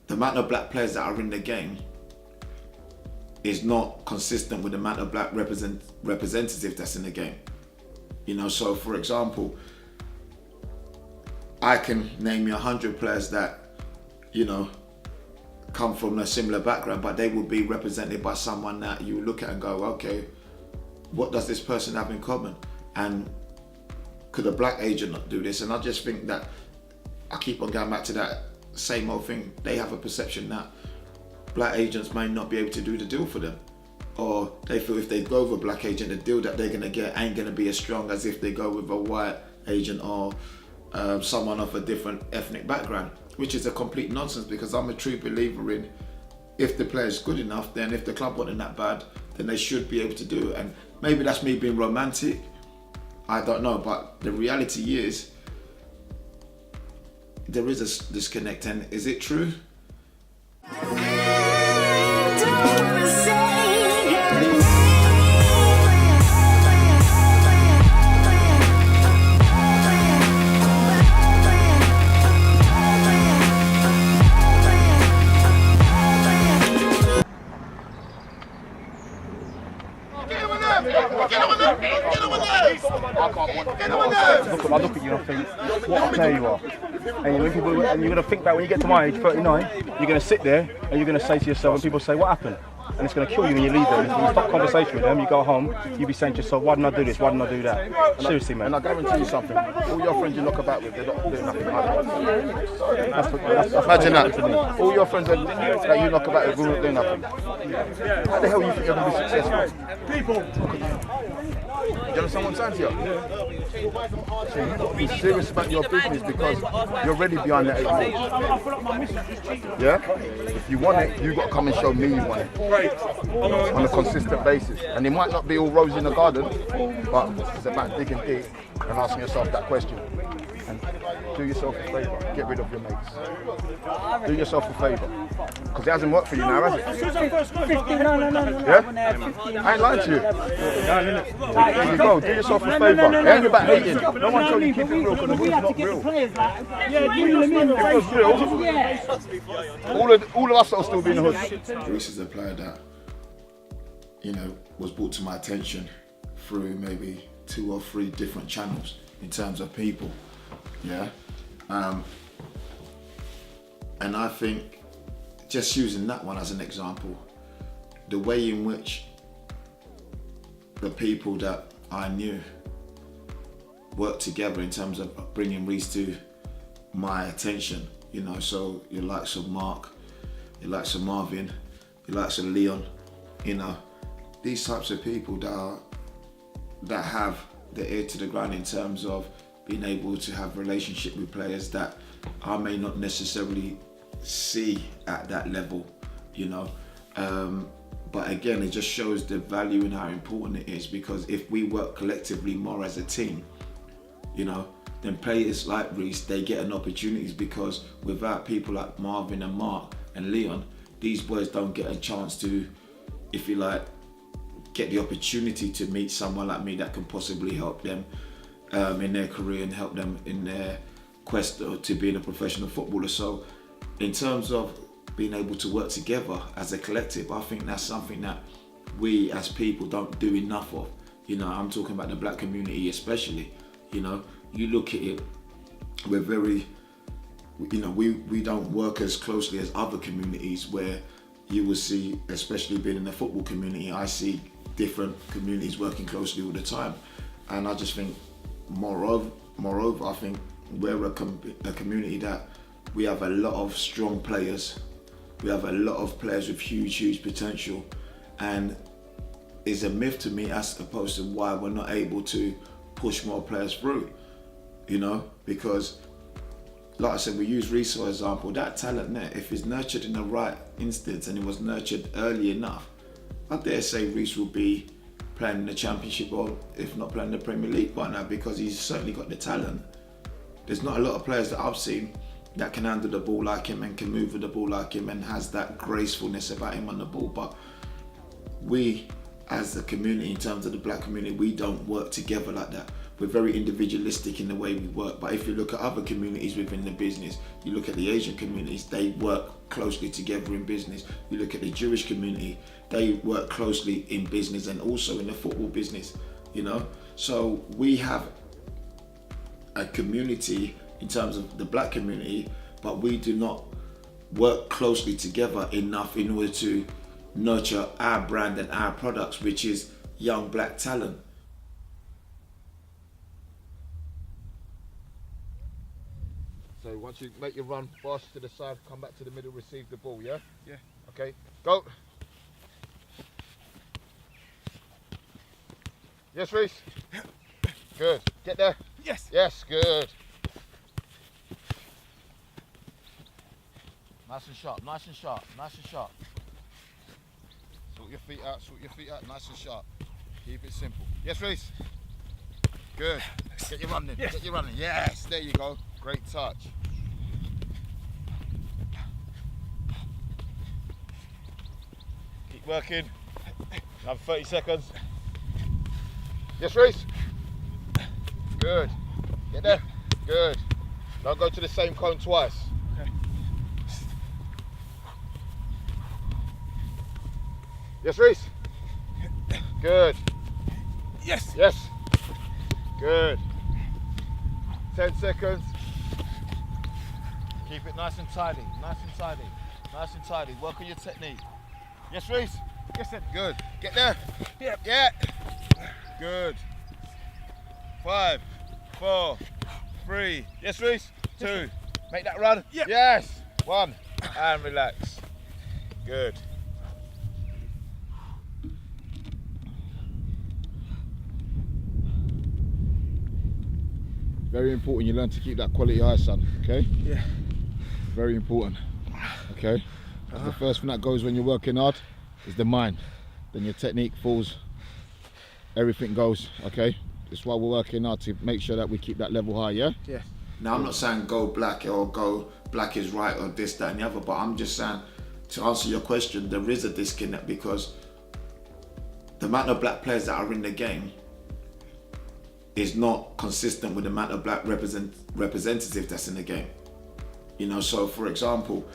the amount of black players that are in the game is not consistent with the amount of black representative that's in the game. You know, so for example, I can name you 100 players that, you know, come from a similar background, but they will be represented by someone that you look at and go, okay, what does this person have in common? And could a black agent not do this? And I just think that, I keep on going back to that same old thing. They have a perception that black agents may not be able to do the deal for them, or they feel if they go with a black agent, the deal that they're gonna get ain't gonna be as strong as if they go with a white agent or someone of a different ethnic background, which is a complete nonsense, because I'm a true believer in, if the player's good enough, then if the club want him that bad, then they should be able to do it. And maybe that's me being romantic, I don't know, but the reality is there is a disconnect. And is it true? I look at you and I think, what a player you are. And when people, and you're going to think back when you get to my age, 39, you're going to sit there and you're going to say to yourself, when people say, what happened? And it's going to kill you when you leave them. When you stop conversation with them, you go home, you'll be saying to yourself, why didn't I do this? Why didn't I do that? Seriously, man. And I guarantee you something, all your friends you knock about with, they're not doing nothing either. Imagine that. All your friends that you knock about with, they're not doing nothing. How the hell you think you're going to be successful? Do you understand what I'm saying to you? So you've got to be serious about your business, because you're ready behind that 8 ball. Yeah? If you want it, you've got to come and show me you want it. On a consistent basis. And it might not be all roses in the garden, but it's about digging deep and asking yourself that question. And do yourself a favour, get rid of your mates. Do yourself a favour. Because it hasn't worked for you now, has it? 15, no. Yeah? I ain't lying to you. There you go, do yourself a favour. It ain't about hating. No one told you keep it real, because the world's not real. If it was real, all of us will still be in the hood. Reece is a player that, you know, was brought to my attention through maybe 2 or 3 different channels in terms of people. Yeah, and I think, just using that one as an example, the way in which the people that I knew worked together in terms of bringing Reece to my attention, you know, so your likes of Mark, your likes of Marvin, your likes of Leon, you know, these types of people that have the ear to the ground in terms of being able to have a relationship with players that I may not necessarily see at that level, you know. But again, it just shows the value and how important it is, because if we work collectively more as a team, you know, then players like Reece, they get an opportunities, because without people like Marvin and Mark and Leon, these boys don't get a chance to, if you like, get the opportunity to meet someone like me that can possibly help them in their career and help them in their quest to being a professional footballer. So in terms of being able to work together as a collective, I think that's something that we as people don't do enough of. You know, I'm talking about the black community especially. You know, you look at it, we're very, you know, we don't work as closely as other communities where you will see, especially being in the football community, I see different communities working closely all the time. And I just think, moreover, I think we're a community that we have a lot of strong players. We have a lot of players with huge potential, and it's a myth to me as opposed to why we're not able to push more players through, you know, because like I said, we use Reece for example, that talent there, if it's nurtured in the right instance and it was nurtured early enough, I dare say Reece will be playing in the Championship, or if not playing the Premier League by now, because he's certainly got the talent. There's not a lot of players that I've seen that can handle the ball like him and can move with the ball like him and has that gracefulness about him on the ball. But we, as a community, in terms of the black community, we don't work together like that. We're very individualistic in the way we work. But if you look at other communities within the business, you look at the Asian communities, they work closely together in business. You look at the Jewish community, they work closely in business and also in the football business, you know. So we have a community in terms of the black community, but we do not work closely together enough in order to nurture our brand and our products, which is young black talent. So once you make your run, pass to the side, come back to the middle, receive the ball, yeah? Yeah. Okay, go. Yes, Reese. Good. Get there. Yes. Yes, good. Nice and sharp, nice and sharp, nice and sharp. Sort your feet out, nice and sharp. Keep it simple. Yes, Reese. Good. Get your running, Yes. get your running. Yes, there you go. Great touch. Keep working. Another 30 seconds. Yes, Reese. Good. Get there. Good. Don't go to the same cone twice. Okay. Yes, Reese. Good. Yes. Yes. Good. 10 seconds. Keep it nice and tidy. Nice and tidy. Nice and tidy. Work on your technique. Yes, Reese. Yes, sir. Good. Get there. Yep. Yeah. Good. 5, 4, 3. Yes, Reese. 2. Make that run. Yep. Yes. 1. And relax. Good. Very important you learn to keep that quality eye, son, okay? Yeah. Very important, okay? The first thing that goes when you're working hard is the mind. Then your technique falls, everything goes, okay? That's why we're working hard, to make sure that we keep that level high, yeah? Yeah. Now, I'm not saying go black or go black is right or this, that and the other, but I'm just saying, to answer your question, there is a disconnect because the amount of black players that are in the game is not consistent with the amount of black representative that's in the game. You know, so for example,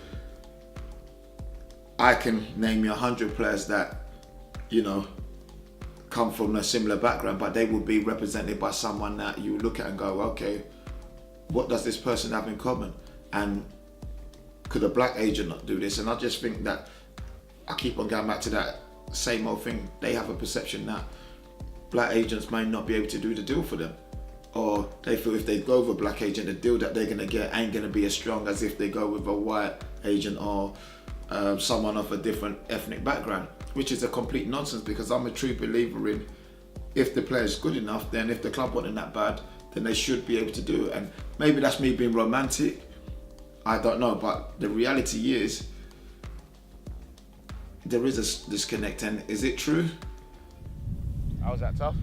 I can name you 100 players that, you know, come from a similar background, but they would be represented by someone that you look at and go, okay, what does this person have in common? And could a black agent not do this? And I just think that, I keep on going back to that same old thing. They have a perception that black agents might not be able to do the deal for them, or they feel if they go with a black agent, the deal that they're going to get ain't going to be as strong as if they go with a white agent or someone of a different ethnic background, which is a complete nonsense, because I'm a true believer in, if the player's good enough, then if the club want it that bad, then they should be able to do it. And maybe that's me being romantic, I don't know, but the reality is there is a disconnect. And is it true? How's that, tough?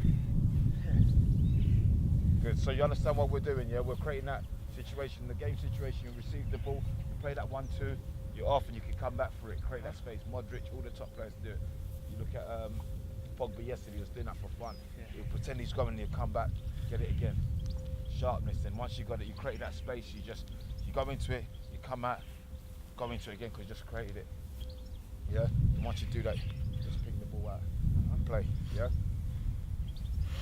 Good, so you understand what we're doing, yeah? We're creating that situation, the game situation, you receive the ball, you play that 1-2, you're off and you can come back for it, create that space. Modric, all the top players do it. You look at Pogba yesterday, he was doing that for fun. Yeah. He'll pretend he's going and he'll come back, get it again. Sharpness, then once you got it, you create that space, you go into it, you come out, go into it again because you just created it. Yeah? And once you do that, just ping the ball out and play, yeah?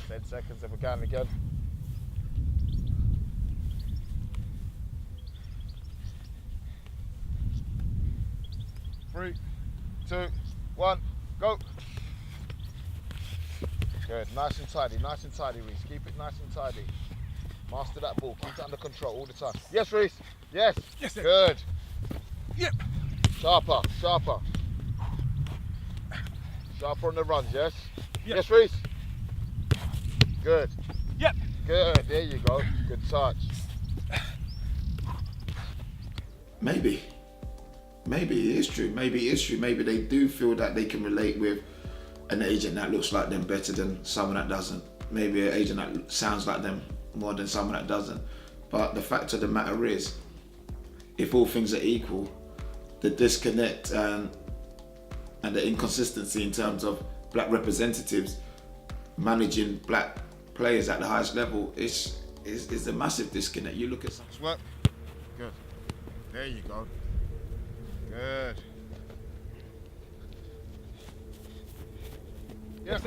10 seconds, and we're going again. Three, 2, 1, go. Good, nice and tidy, Reese. Keep it nice and tidy. Master that ball, keep it under control all the time. Yes, Reese, yes. Yes, sir. Good. Yep. Sharper, sharper. Sharper on the runs, yes? Yep. Yes, Reese. Good. Yep. Good, there you go. Good touch. Maybe it is true. Maybe they do feel that they can relate with an agent that looks like them better than someone that doesn't. Maybe an agent that sounds like them more than someone that doesn't. But the fact of the matter is, if all things are equal, the disconnect and the inconsistency in terms of black representatives managing black players at the highest level is a massive disconnect. You look at some. Work. Good. There you go. Good. Yeah.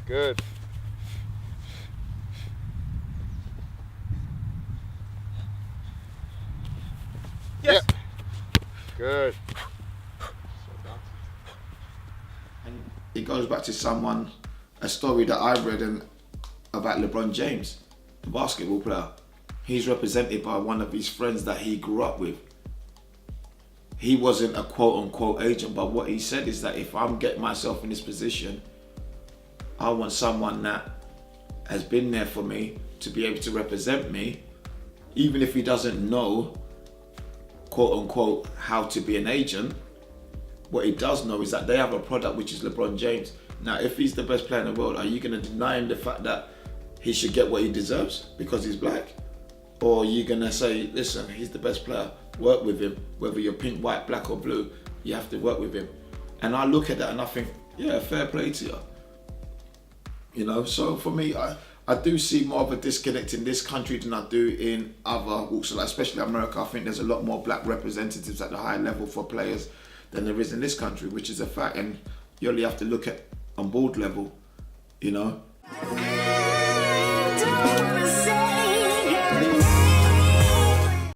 Good. Yes. Yep. Good. And it goes back to a story that I read about LeBron James, the basketball player. He's represented by one of his friends that he grew up with. He wasn't a quote-unquote agent, but what he said is that if I'm getting myself in this position, I want someone that has been there for me to be able to represent me, even if he doesn't know, quote-unquote, how to be an agent. What he does know is that they have a product, which is LeBron James. Now, if he's the best player in the world, are you going to deny him the fact that he should get what he deserves because he's black? Or are you going to say, listen, he's the best player, work with him, whether you're pink, white, black or blue, you have to work with him. And I look at that and I think, yeah, fair play to you. You know, so for me, I do see more of a disconnect in this country than I do in other walks of life, especially America. I think there's a lot more black representatives at the high level for players than there is in this country, which is a fact. And you only have to look at on board level, you know.